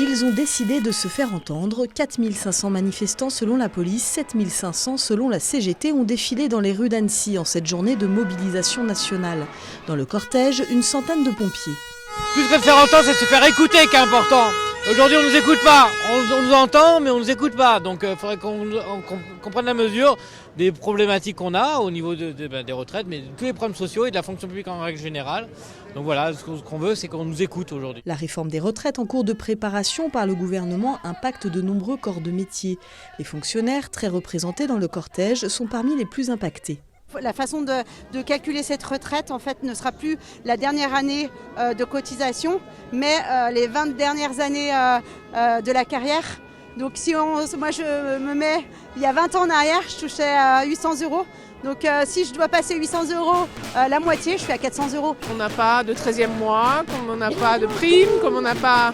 Ils ont décidé de se faire entendre. 4500 manifestants selon la police, 7500 selon la CGT ont défilé dans les rues d'Annecy en cette journée de mobilisation nationale. Dans le cortège, une centaine de pompiers. Plus que de faire entendre, c'est de se faire écouter qui est important. Aujourd'hui, on ne nous écoute pas. On nous entend, mais on ne nous écoute pas. Donc, il faudrait qu'on prenne la mesure des problématiques qu'on a au niveau des retraites, mais de tous les problèmes sociaux et de la fonction publique en règle générale. Donc voilà, ce qu'on veut, c'est qu'on nous écoute aujourd'hui. La réforme des retraites en cours de préparation par le gouvernement impacte de nombreux corps de métier. Les fonctionnaires, très représentés dans le cortège, sont parmi les plus impactés. La façon de calculer cette retraite en fait ne sera plus la dernière année de cotisation, mais les 20 dernières années de la carrière. Donc moi je me mets il y a 20 ans en arrière, je touchais 800 €. Donc si je dois passer 800 € la moitié, je suis à 400 €. On n'a pas de 13e mois, comme on n'a pas de prime, comme on n'a pas...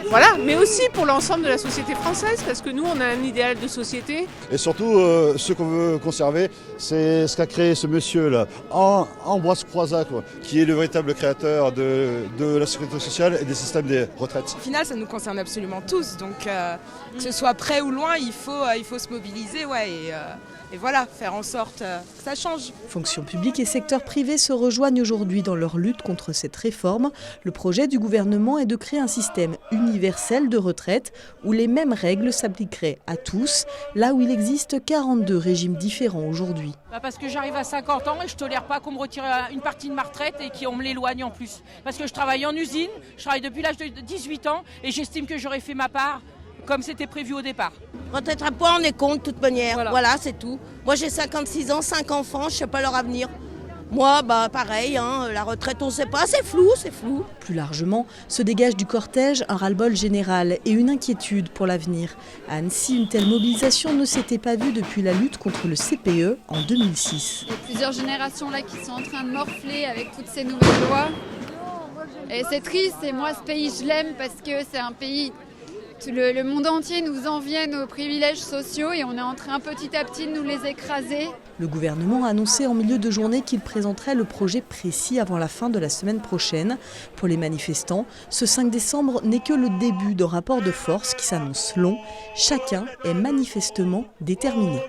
Voilà, mais aussi pour l'ensemble de la société française, parce que nous, on a un idéal de société. Et surtout, ce qu'on veut conserver, c'est ce qu'a créé ce monsieur-là, Ambroise Croizat, qui est le véritable créateur de la sécurité sociale et des systèmes des retraites. Au final, ça nous concerne absolument tous, donc que ce soit près ou loin, il faut se mobiliser, et voilà, faire en sorte que ça change. Fonction publique et secteur privé se rejoignent aujourd'hui dans leur lutte contre cette réforme. Le projet du gouvernement est de créer un système universel de retraite où les mêmes règles s'appliqueraient à tous, là où il existe 42 régimes différents aujourd'hui. Parce que j'arrive à 50 ans et je ne tolère pas qu'on me retire une partie de ma retraite et qu'on me l'éloigne en plus. Parce que je travaille en usine, je travaille depuis l'âge de 18 ans et j'estime que j'aurais fait ma part comme c'était prévu au départ. Retraite à poids, on est contre de toute manière. Voilà, c'est tout. Moi j'ai 56 ans, 5 enfants, je ne sais pas leur avenir. Moi, pareil, la retraite, on ne sait pas, c'est flou. Plus largement, se dégage du cortège un ras-le-bol général et une inquiétude pour l'avenir. À Annecy, une telle mobilisation ne s'était pas vue depuis la lutte contre le CPE en 2006. Il y a plusieurs générations là qui sont en train de morfler avec toutes ces nouvelles lois. Et c'est triste, et moi ce pays je l'aime parce que c'est un pays... Le monde entier nous envie nos privilèges sociaux et on est en train petit à petit de nous les écraser. Le gouvernement a annoncé en milieu de journée qu'il présenterait le projet précis avant la fin de la semaine prochaine. Pour les manifestants, ce 5 décembre n'est que le début d'un rapport de force qui s'annonce long. Chacun est manifestement déterminé.